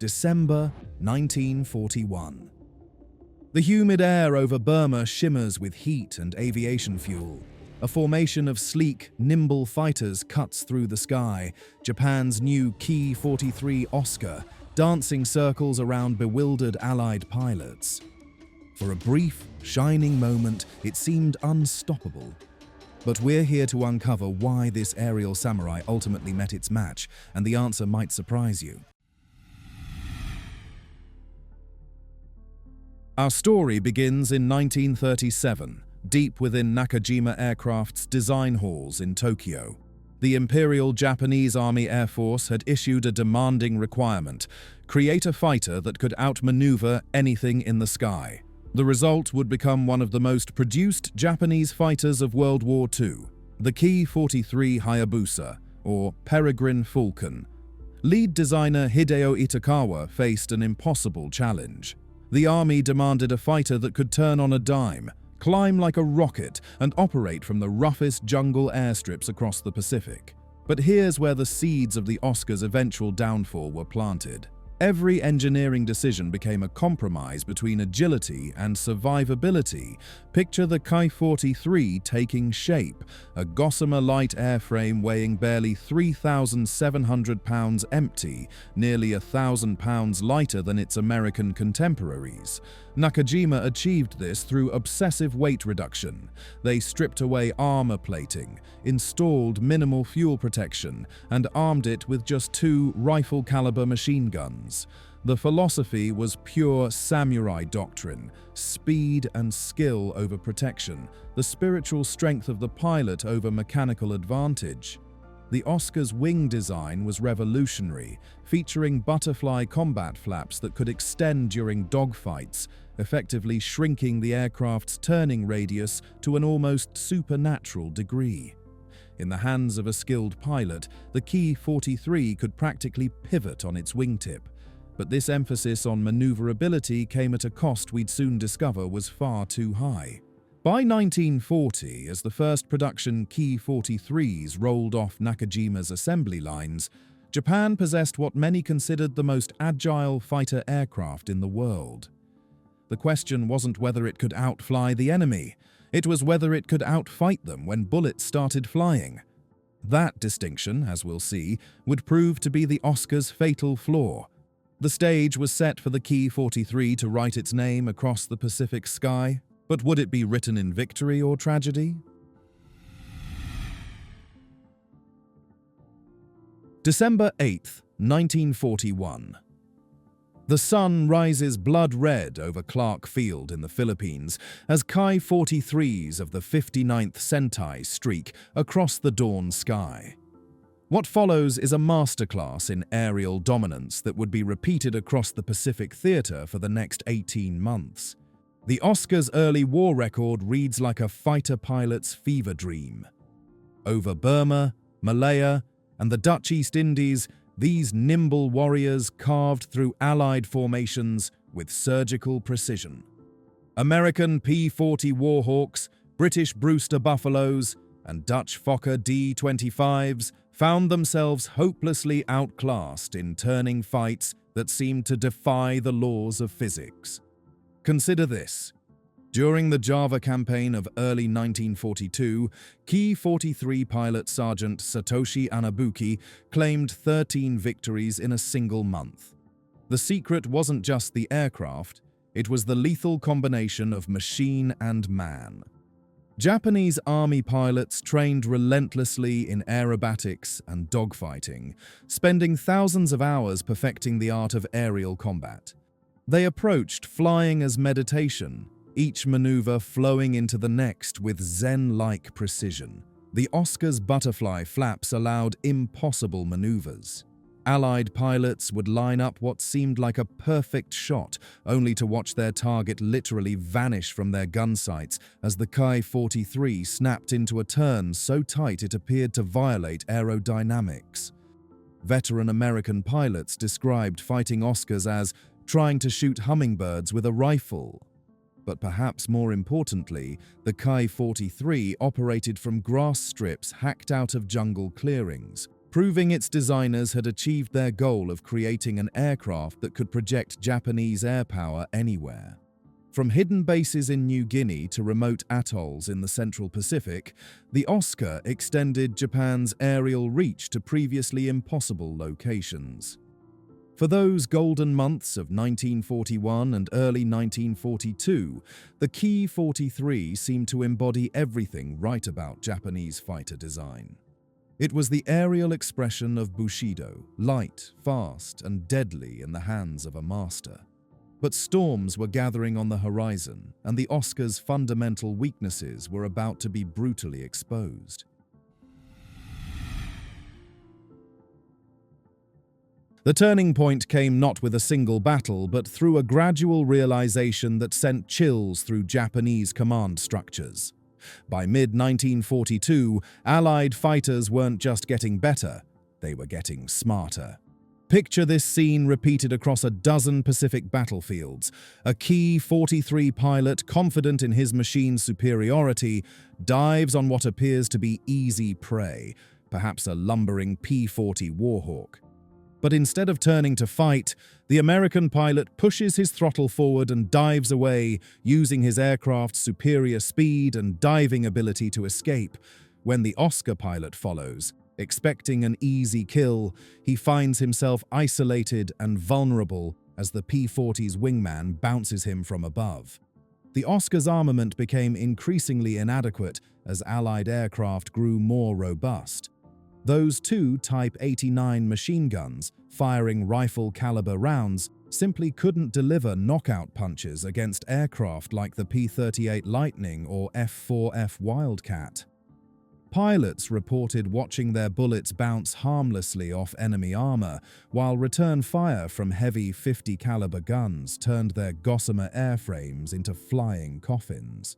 December 1941. The humid air over Burma shimmers with heat and aviation fuel. A formation of sleek, nimble fighters cuts through the sky, Japan's new Ki-43 Oscar, dancing circles around bewildered Allied pilots. For a brief, shining moment, it seemed unstoppable. But we're here to uncover why this aerial samurai ultimately met its match, and the answer might surprise you. Our story begins in 1937, deep within Nakajima Aircraft's design halls in Tokyo. The Imperial Japanese Army Air Force had issued a demanding requirement: create a fighter that could outmaneuver anything in the sky. The result would become one of the most produced Japanese fighters of World War II, the Ki-43 Hayabusa, or Peregrine Falcon. Lead designer Hideo Itakawa faced an impossible challenge. The army demanded a fighter that could turn on a dime, climb like a rocket, and operate from the roughest jungle airstrips across the Pacific. But here's where the seeds of the Oscar's eventual downfall were planted. Every engineering decision became a compromise between agility and survivability. Picture the Ki-43 taking shape, a gossamer light airframe weighing barely 3,700 pounds empty, nearly 1,000 pounds lighter than its American contemporaries. Nakajima achieved this through obsessive weight reduction. They stripped away armor plating, installed minimal fuel protection, and armed it with just 2 rifle-caliber machine guns. The philosophy was pure samurai doctrine: speed and skill over protection, the spiritual strength of the pilot over mechanical advantage. The Oscar's wing design was revolutionary, featuring butterfly combat flaps that could extend during dogfights, effectively shrinking the aircraft's turning radius to an almost supernatural degree. In the hands of a skilled pilot, the Ki-43 could practically pivot on its wingtip. But this emphasis on maneuverability came at a cost we'd soon discover was far too high. By 1940, as the first production Ki-43s rolled off Nakajima's assembly lines, Japan possessed what many considered the most agile fighter aircraft in the world. The question wasn't whether it could outfly the enemy, it was whether it could outfight them when bullets started flying. That distinction, as we'll see, would prove to be the Oscar's fatal flaw. The stage was set for the Ki-43 to write its name across the Pacific sky, but would it be written in victory or tragedy? December 8, 1941. The sun rises blood red over Clark Field in the Philippines as Ki-43s of the 59th Sentai streak across the dawn sky. What follows is a masterclass in aerial dominance that would be repeated across the Pacific theater for the next 18 months. The Oscar's early war record reads like a fighter pilot's fever dream. Over Burma, Malaya, and the Dutch East Indies, these nimble warriors carved through Allied formations with surgical precision. American P-40 Warhawks, British Brewster Buffaloes, and Dutch Fokker D-25s found themselves hopelessly outclassed in turning fights that seemed to defy the laws of physics. Consider this. During the Java campaign of early 1942, Ki-43 pilot Sergeant Satoshi Anabuki claimed 13 victories in a single month. The secret wasn't just the aircraft, it was the lethal combination of machine and man. Japanese army pilots trained relentlessly in aerobatics and dogfighting, spending thousands of hours perfecting the art of aerial combat. They approached flying as meditation, each maneuver flowing into the next with Zen-like precision. The Oscar's butterfly flaps allowed impossible maneuvers. Allied pilots would line up what seemed like a perfect shot, only to watch their target literally vanish from their gun sights as the Ki-43 snapped into a turn so tight it appeared to violate aerodynamics. Veteran American pilots described fighting Oscars as trying to shoot hummingbirds with a rifle. But perhaps more importantly, the Ki-43 operated from grass strips hacked out of jungle clearings, proving its designers had achieved their goal of creating an aircraft that could project Japanese air power anywhere. From hidden bases in New Guinea to remote atolls in the Central Pacific, the Oscar extended Japan's aerial reach to previously impossible locations. For those golden months of 1941 and early 1942, the Ki-43 seemed to embody everything right about Japanese fighter design. It was the aerial expression of Bushido, light, fast, and deadly in the hands of a master. But storms were gathering on the horizon, and the Oscar's fundamental weaknesses were about to be brutally exposed. The turning point came not with a single battle, but through a gradual realization that sent chills through Japanese command structures. By mid-1942, Allied fighters weren't just getting better, they were getting smarter. Picture this scene repeated across a dozen Pacific battlefields. A Ki-43 pilot, confident in his machine's superiority, dives on what appears to be easy prey, perhaps a lumbering P-40 Warhawk. But instead of turning to fight, the American pilot pushes his throttle forward and dives away, using his aircraft's superior speed and diving ability to escape. When the Oscar pilot follows, expecting an easy kill, he finds himself isolated and vulnerable as the P-40's wingman bounces him from above. The Oscar's armament became increasingly inadequate as Allied aircraft grew more robust. Those two Type 89 machine guns, firing rifle-caliber rounds, simply couldn't deliver knockout punches against aircraft like the P-38 Lightning or F-4F Wildcat. Pilots reported watching their bullets bounce harmlessly off enemy armor, while return fire from heavy 50-caliber guns turned their gossamer airframes into flying coffins.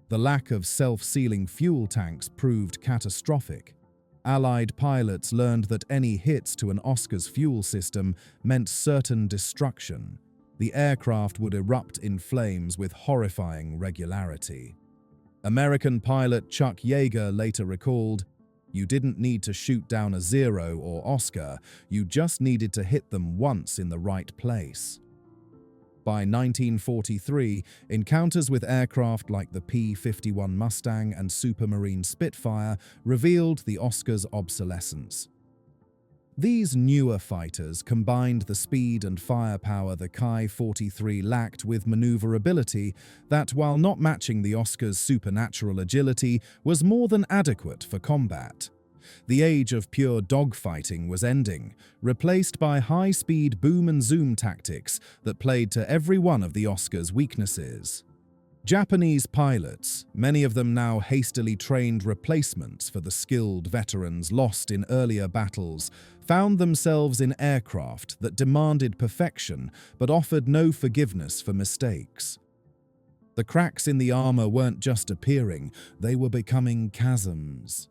The lack of self-sealing fuel tanks proved catastrophic. Allied pilots learned that any hits to an Oscar's fuel system meant certain destruction. The aircraft would erupt in flames with horrifying regularity. American pilot Chuck Yeager later recalled, "You didn't need to shoot down a Zero or Oscar, you just needed to hit them once in the right place." By 1943, encounters with aircraft like the P-51 Mustang and Supermarine Spitfire revealed the Oscar's obsolescence. These newer fighters combined the speed and firepower the Ki-43 lacked with maneuverability that, while not matching the Oscar's supernatural agility, was more than adequate for combat. The age of pure dogfighting was ending, replaced by high-speed boom and zoom tactics that played to every one of the Oscar's weaknesses. Japanese pilots, many of them now hastily trained replacements for the skilled veterans lost in earlier battles, found themselves in aircraft that demanded perfection but offered no forgiveness for mistakes. The cracks in the armor weren't just appearing, they were becoming chasms.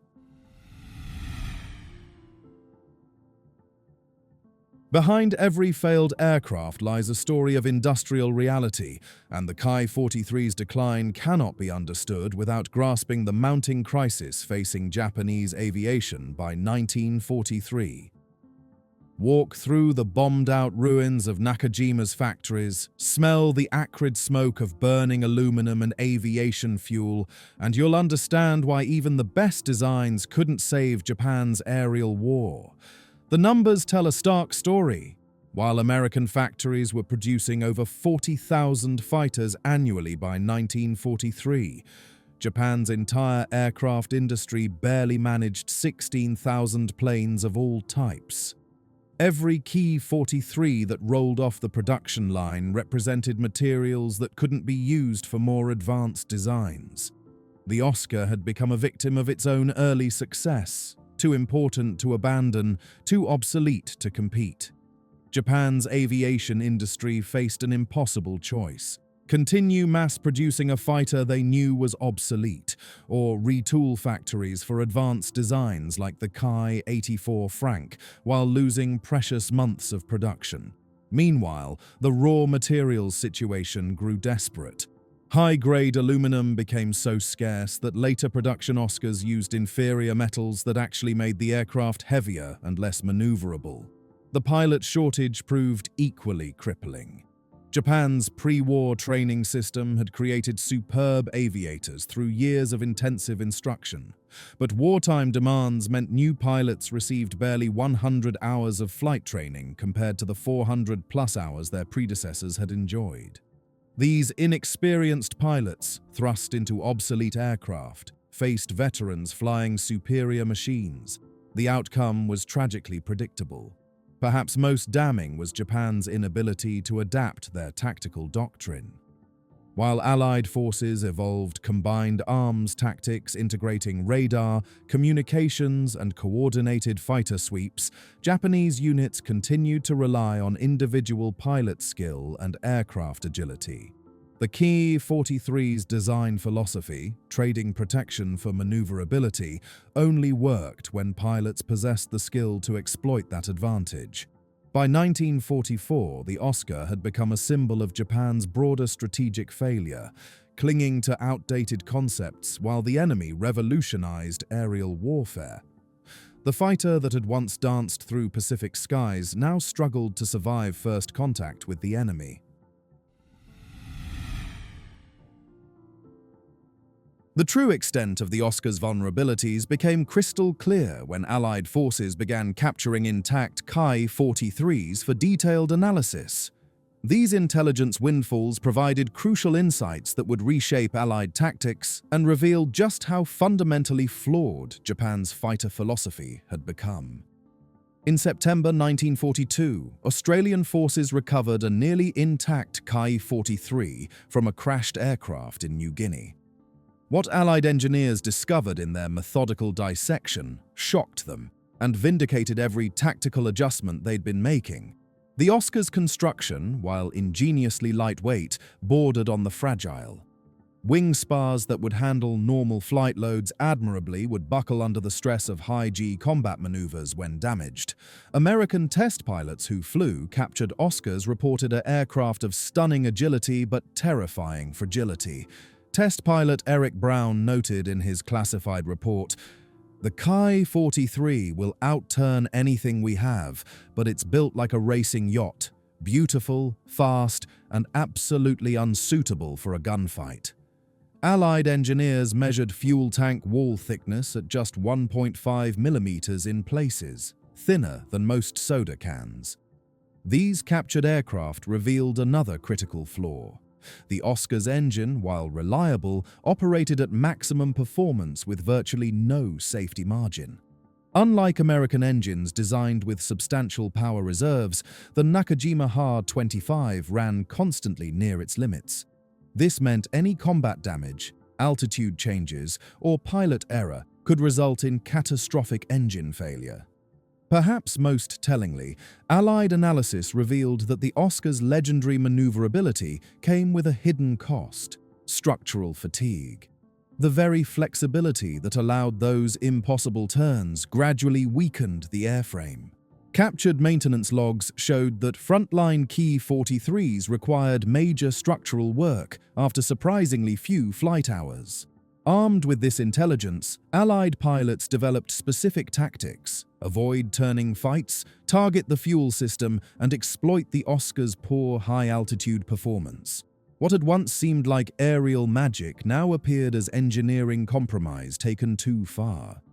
Behind every failed aircraft lies a story of industrial reality, and the Ki-43's decline cannot be understood without grasping the mounting crisis facing Japanese aviation by 1943. Walk through the bombed-out ruins of Nakajima's factories, smell the acrid smoke of burning aluminum and aviation fuel, and you'll understand why even the best designs couldn't save Japan's aerial war. The numbers tell a stark story. While American factories were producing over 40,000 fighters annually by 1943, Japan's entire aircraft industry barely managed 16,000 planes of all types. Every Ki-43 that rolled off the production line represented materials that couldn't be used for more advanced designs. The Oscar had become a victim of its own early success. Too important to abandon, too obsolete to compete. Japan's aviation industry faced an impossible choice. Continue mass-producing a fighter they knew was obsolete, or retool factories for advanced designs like the Ki-84 Frank, while losing precious months of production. Meanwhile, the raw materials situation grew desperate. High-grade aluminum became so scarce that later production Oscars used inferior metals that actually made the aircraft heavier and less maneuverable. The pilot shortage proved equally crippling. Japan's pre-war training system had created superb aviators through years of intensive instruction, but wartime demands meant new pilots received barely 100 hours of flight training compared to the 400-plus hours their predecessors had enjoyed. These inexperienced pilots, thrust into obsolete aircraft, faced veterans flying superior machines. The outcome was tragically predictable. Perhaps most damning was Japan's inability to adapt their tactical doctrine. While Allied forces evolved combined arms tactics integrating radar, communications, and coordinated fighter sweeps, Japanese units continued to rely on individual pilot skill and aircraft agility. The Ki-43's design philosophy, trading protection for maneuverability, only worked when pilots possessed the skill to exploit that advantage. By 1944, the Oscar had become a symbol of Japan's broader strategic failure, clinging to outdated concepts while the enemy revolutionized aerial warfare. The fighter that had once danced through Pacific skies now struggled to survive first contact with the enemy. The true extent of the Oscar's vulnerabilities became crystal clear when Allied forces began capturing intact Ki-43s for detailed analysis. These intelligence windfalls provided crucial insights that would reshape Allied tactics and reveal just how fundamentally flawed Japan's fighter philosophy had become. In September 1942, Australian forces recovered a nearly intact Ki-43 from a crashed aircraft in New Guinea. What Allied engineers discovered in their methodical dissection shocked them and vindicated every tactical adjustment they'd been making. The Oscar's construction, while ingeniously lightweight, bordered on the fragile. Wing spars that would handle normal flight loads admirably would buckle under the stress of high-G combat maneuvers when damaged. American test pilots who flew captured Oscars reported an aircraft of stunning agility but terrifying fragility. Test pilot Eric Brown noted in his classified report, "The Ki-43 will outturn anything we have, but it's built like a racing yacht, beautiful, fast, and absolutely unsuitable for a gunfight." Allied engineers measured fuel tank wall thickness at just 1.5 millimeters in places, thinner than most soda cans. These captured aircraft revealed another critical flaw. The Oscar's engine, while reliable, operated at maximum performance with virtually no safety margin. Unlike American engines designed with substantial power reserves, the Nakajima Ha-25 ran constantly near its limits. This meant any combat damage, altitude changes, or pilot error could result in catastrophic engine failure. Perhaps most tellingly, Allied analysis revealed that the Oscar's legendary maneuverability came with a hidden cost: structural fatigue. The very flexibility that allowed those impossible turns gradually weakened the airframe. Captured maintenance logs showed that frontline Ki-43s required major structural work after surprisingly few flight hours. Armed with this intelligence, Allied pilots developed specific tactics: avoid turning fights, target the fuel system, and exploit the Oscar's poor high-altitude performance. What had once seemed like aerial magic now appeared as engineering compromise taken too far.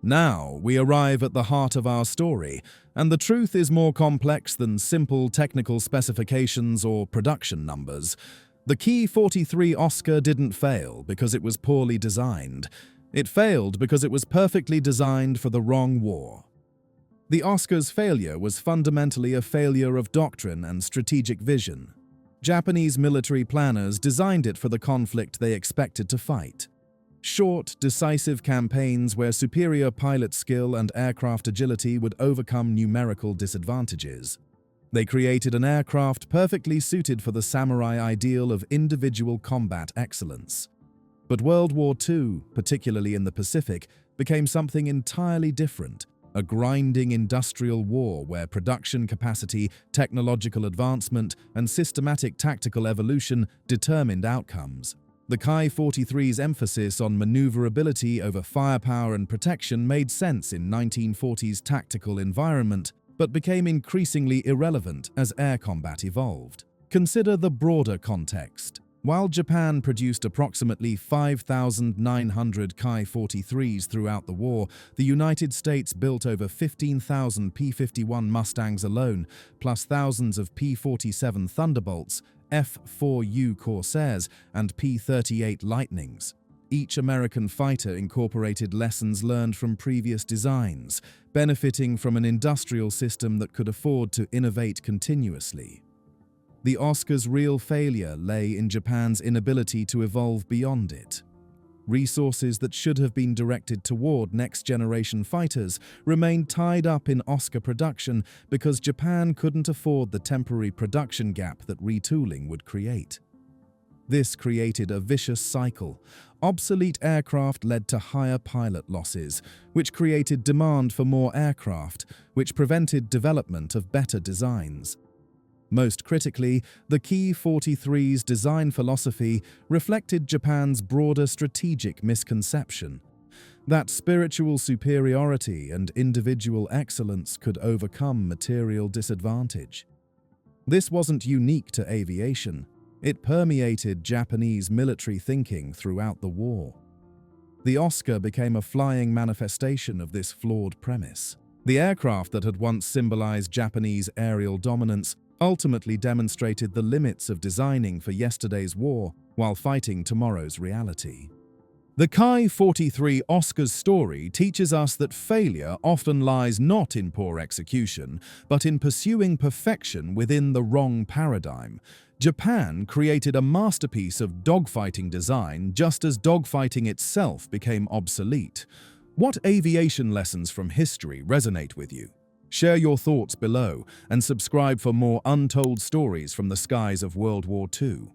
Now we arrive at the heart of our story, and the truth is more complex than simple technical specifications or production numbers. The Ki-43 Oscar didn't fail because it was poorly designed. It failed because it was perfectly designed for the wrong war. The Oscar's failure was fundamentally a failure of doctrine and strategic vision. Japanese military planners designed it for the conflict they expected to fight. Short, decisive campaigns where superior pilot skill and aircraft agility would overcome numerical disadvantages. They created an aircraft perfectly suited for the samurai ideal of individual combat excellence. But World War II, particularly in the Pacific, became something entirely different: a grinding industrial war where production capacity, technological advancement, and systematic tactical evolution determined outcomes. The Ki-43's emphasis on maneuverability over firepower and protection made sense in 1940s tactical environment, but became increasingly irrelevant as air combat evolved. Consider the broader context. While Japan produced approximately 5,900 Ki-43s throughout the war, the United States built over 15,000 P-51 Mustangs alone, plus thousands of P-47 Thunderbolts, F-4U Corsairs, and P-38 Lightnings. Each American fighter incorporated lessons learned from previous designs, benefiting from an industrial system that could afford to innovate continuously. The Oscar's real failure lay in Japan's inability to evolve beyond it. Resources that should have been directed toward next-generation fighters remained tied up in Oscar production because Japan couldn't afford the temporary production gap that retooling would create. This created a vicious cycle. Obsolete aircraft led to higher pilot losses, which created demand for more aircraft, which prevented development of better designs. Most critically, the Ki-43's design philosophy reflected Japan's broader strategic misconception that spiritual superiority and individual excellence could overcome material disadvantage. This wasn't unique to aviation. It permeated Japanese military thinking throughout the war. The Oscar became a flying manifestation of this flawed premise. The aircraft that had once symbolized Japanese aerial dominance ultimately demonstrated the limits of designing for yesterday's war while fighting tomorrow's reality. The Ki-43 Oscar's story teaches us that failure often lies not in poor execution, but in pursuing perfection within the wrong paradigm. Japan created a masterpiece of dogfighting design just as dogfighting itself became obsolete. What aviation lessons from history resonate with you? Share your thoughts below and subscribe for more untold stories from the skies of World War II.